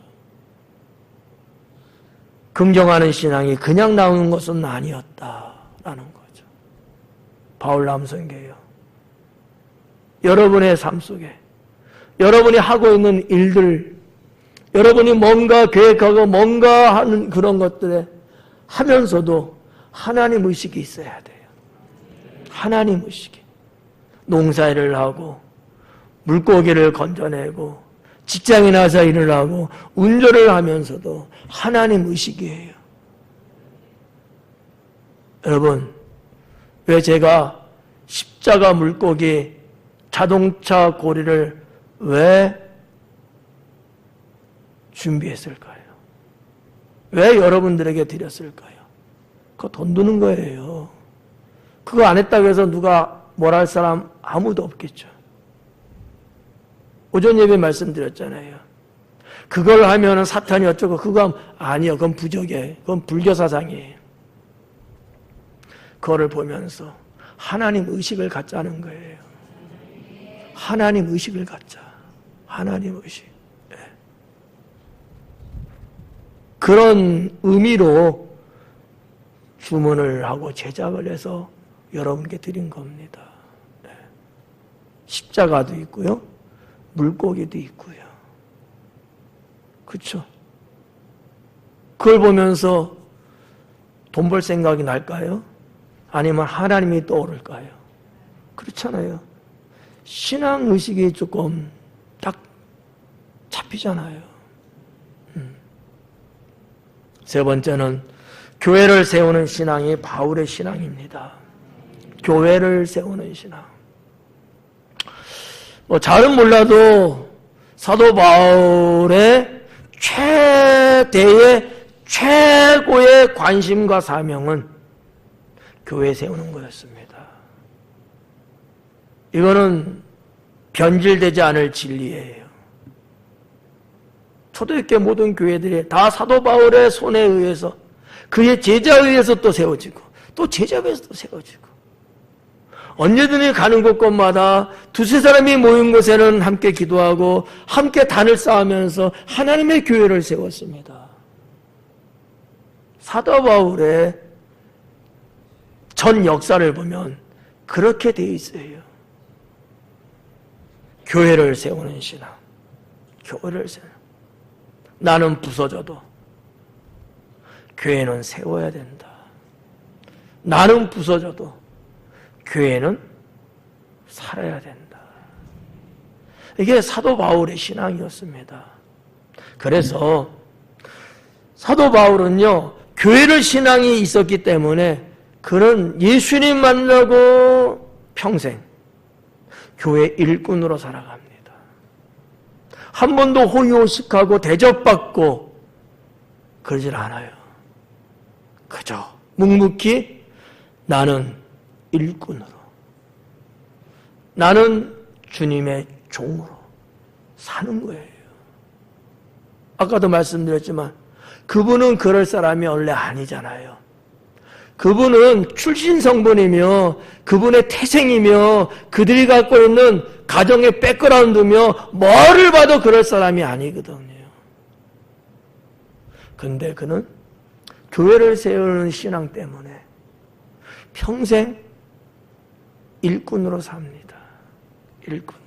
긍정하는 신앙이 그냥 나오는 것은 아니었다라는 거죠. 바울 남성계요. 여러분의 삶 속에 여러분이 하고 있는 일들, 여러분이 뭔가 계획하고 뭔가 하는 그런 것들에 하면서도 하나님 의식이 있어야 돼요. 하나님 의식이. 농사일을 하고 물고기를 건져내고 직장에 나서 일을 하고 운전을 하면서도 하나님 의식이에요. 여러분, 왜 제가 십자가 물고기 자동차 고리를 왜 준비했을까요? 왜 여러분들에게 드렸을까요? 그거 돈 드는 거예요. 그거 안 했다고 해서 누가 뭘 할 사람 아무도 없겠죠. 오전 예배 말씀드렸잖아요. 그걸 하면은 사탄이 어쩌고 그거 하면 아니요. 그건 부적이에요. 그건 불교 사상이에요. 그거를 보면서 하나님 의식을 갖자는 거예요. 하나님 의식을 갖자. 하나님 의식. 네. 그런 의미로 주문을 하고 제작을 해서 여러분께 드린 겁니다. 네. 십자가도 있고요. 물고기도 있고요. 그렇죠? 그걸 보면서 돈 벌 생각이 날까요? 아니면 하나님이 떠오를까요? 그렇잖아요. 신앙의식이 조금 딱 잡히잖아요. 세 번째는 교회를 세우는 신앙이 바울의 신앙입니다. 교회를 세우는 신앙. 잘은 몰라도 사도 바울의 최대의 최고의 관심과 사명은 교회 세우는 거였습니다. 이거는 변질되지 않을 진리예요. 초대교회 모든 교회들이 다 사도 바울의 손에 의해서 그의 제자에 의해서 또 세워지고 또 제자에 의해서 또 세워지고 언제든지 가는 곳곳마다 두세 사람이 모인 곳에는 함께 기도하고 함께 단을 쌓으면서 하나님의 교회를 세웠습니다. 사도 바울의 전 역사를 보면 그렇게 돼 있어요. 교회를 세우는 신앙. 교회를 세우는. 나는 부서져도 교회는 세워야 된다. 나는 부서져도 교회는 살아야 된다. 이게 사도 바울의 신앙이었습니다. 그래서 사도 바울은요, 교회를 신앙이 있었기 때문에 그는 예수님 만나고 평생 교회 일꾼으로 살아갑니다. 한 번도 호의호식하고 대접받고 그러질 않아요. 그저 묵묵히 나는 일꾼으로, 나는 주님의 종으로 사는 거예요. 아까도 말씀드렸지만 그분은 그럴 사람이 원래 아니잖아요. 그분은 출신 성분이며 그분의 태생이며 그들이 갖고 있는 가정의 백그라운드며 뭐를 봐도 그럴 사람이 아니거든요. 근데 그는 교회를 세우는 신앙 때문에 평생 일꾼으로 삽니다. 일꾼으로.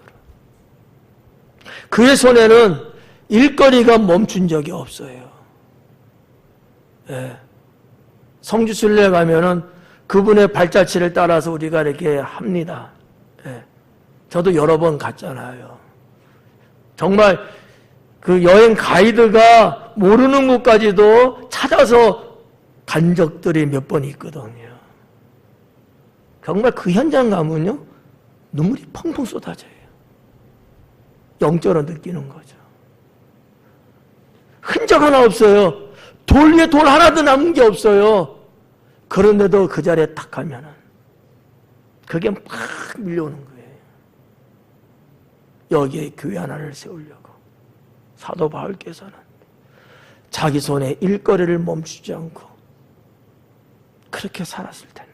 그의 손에는 일거리가 멈춘 적이 없어요. 예. 성지순례 가면은 그분의 발자취를 따라서 우리가 이렇게 합니다. 예. 저도 여러 번 갔잖아요. 정말 그 여행 가이드가 모르는 곳까지도 찾아서 간 적들이 몇 번 있거든요. 정말 그 현장 가면요, 눈물이 펑펑 쏟아져요. 영적으로 느끼는 거죠. 흔적 하나 없어요. 돌 위에 돌 하나도 남은 게 없어요. 그런데도 그 자리에 탁 가면은 그게 막 밀려오는 거예요. 여기에 교회 하나를 세우려고 사도 바울께서는 자기 손에 일거리를 멈추지 않고 그렇게 살았을 텐데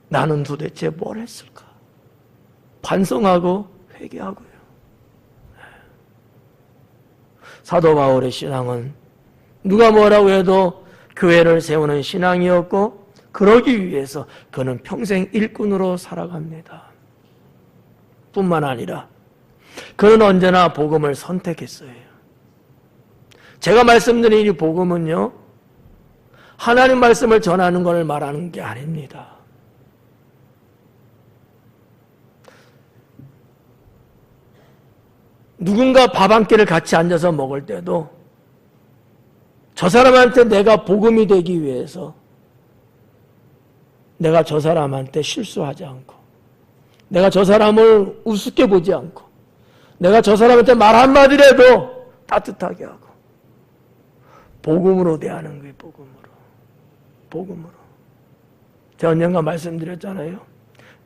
나는 도대체 뭘 했을까? 반성하고 회개하고요. 사도 바울의 신앙은 누가 뭐라고 해도 교회를 세우는 신앙이었고 그러기 위해서 그는 평생 일꾼으로 살아갑니다. 뿐만 아니라 그는 언제나 복음을 선택했어요. 제가 말씀드린 이 복음은요, 하나님 말씀을 전하는 것을 말하는 게 아닙니다. 누군가 밥 한 끼를 같이 앉아서 먹을 때도 저 사람한테 내가 복음이 되기 위해서 내가 저 사람한테 실수하지 않고, 내가 저 사람을 우습게 보지 않고, 내가 저 사람한테 말 한마디라도 따뜻하게 하고, 복음으로 대하는 거예요. 복음으로. 제가 언젠가 말씀드렸잖아요.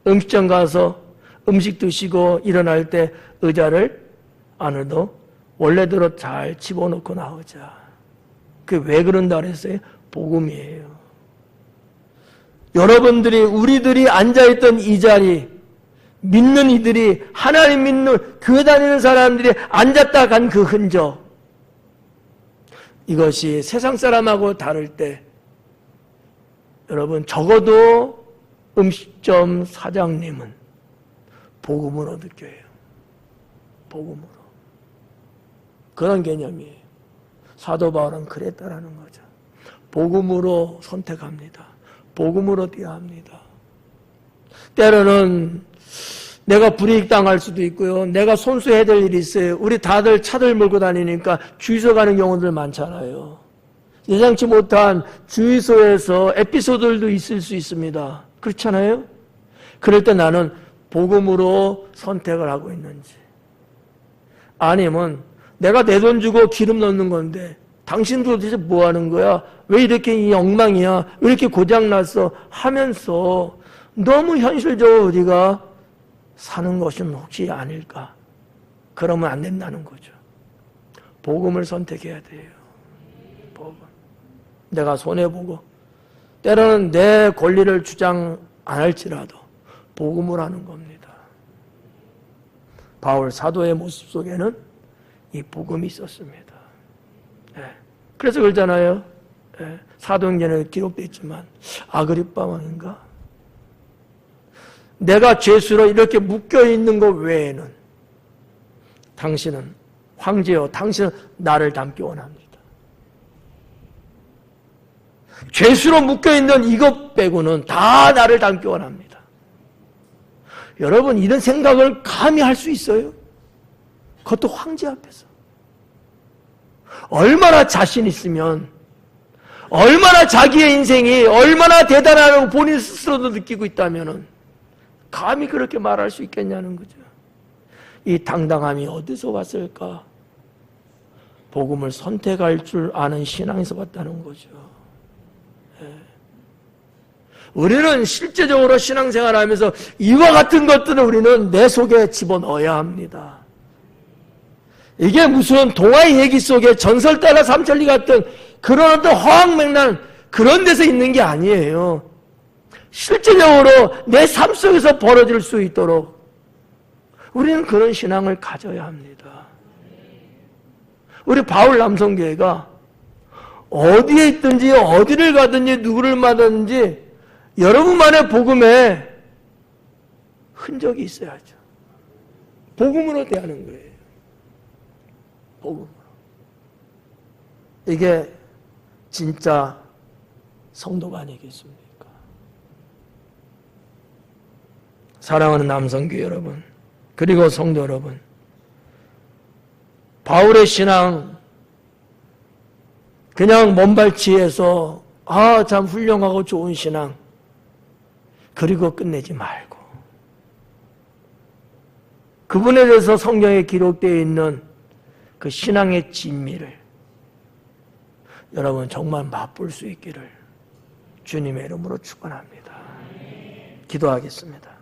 음식점 가서 음식 드시고 일어날 때 의자를 안으로 원래대로 잘 집어넣고 나오자. 그게 왜 그런다 그랬어요? 복음이에요. 여러분들이, 우리들이 앉아있던 이 자리, 믿는 이들이, 하나님 믿는 교회 다니는 사람들이 앉았다 간 그 흔적, 이것이 세상 사람하고 다를 때 여러분 적어도 음식점 사장님은 복음으로 느껴요. 복음으로. 그런 개념이에요. 사도 바울은 그랬다라는 거죠. 복음으로 선택합니다. 복음으로 대합니다. 때로는 내가 불이익당할 수도 있고요. 내가 손수해야 될 일이 있어요. 우리 다들 차들 몰고 다니니까 주유소 가는 경우들 많잖아요. 예상치 못한 주유소에서 에피소드들도 있을 수 있습니다. 그렇잖아요? 그럴 때 나는 복음으로 선택을 하고 있는지, 아니면 내가 내 돈 주고 기름 넣는 건데 당신도 도대체 뭐 하는 거야? 왜 이렇게 이 엉망이야? 왜 이렇게 고장났어? 하면서 너무 현실적으로 우리가 사는 것은 혹시 아닐까? 그러면 안 된다는 거죠. 복음을 선택해야 돼요. 복음. 내가 손해보고 때로는 내 권리를 주장 안 할지라도 복음을 하는 겁니다. 바울 사도의 모습 속에는 이 복음이 있었습니다. 그래서 그러잖아요. 사도행전에 기록되어 있지만 아그리빠 왕인가? 내가 죄수로 이렇게 묶여있는 것 외에는 당신은 황제요, 당신은 나를 닮기 원합니다. 죄수로 묶여있는 이것 빼고는 다 나를 닮기 원합니다. 여러분, 이런 생각을 감히 할 수 있어요? 그것도 황제 앞에서. 얼마나 자신 있으면, 얼마나 자기의 인생이 얼마나 대단하다고 본인 스스로도 느끼고 있다면 감히 그렇게 말할 수 있겠냐는 거죠. 이 당당함이 어디서 왔을까? 복음을 선택할 줄 아는 신앙에서 왔다는 거죠. 우리는 실제적으로 신앙생활하면서 이와 같은 것들을 우리는 내 속에 집어넣어야 합니다. 이게 무슨 동화의 얘기 속에 전설 따라 삼천리 같은 그런 어떤 허황맹란 그런 데서 있는 게 아니에요. 실제적으로 내 삶 속에서 벌어질 수 있도록 우리는 그런 신앙을 가져야 합니다. 우리 바울 남성교회가 어디에 있든지 어디를 가든지 누구를 만나든지 여러분만의 복음에 흔적이 있어야죠. 복음으로 대하는 거예요. 복음으로. 이게 진짜 성도가 아니겠습니까? 사랑하는 남성교회 여러분, 그리고 성도 여러분, 바울의 신앙 그냥 먼발치에서 참 훌륭하고 좋은 신앙 그리고 끝내지 말고 그분에 대해서 성경에 기록되어 있는 그 신앙의 진미를 여러분 정말 맛볼 수 있기를 주님의 이름으로 축원합니다. 기도하겠습니다.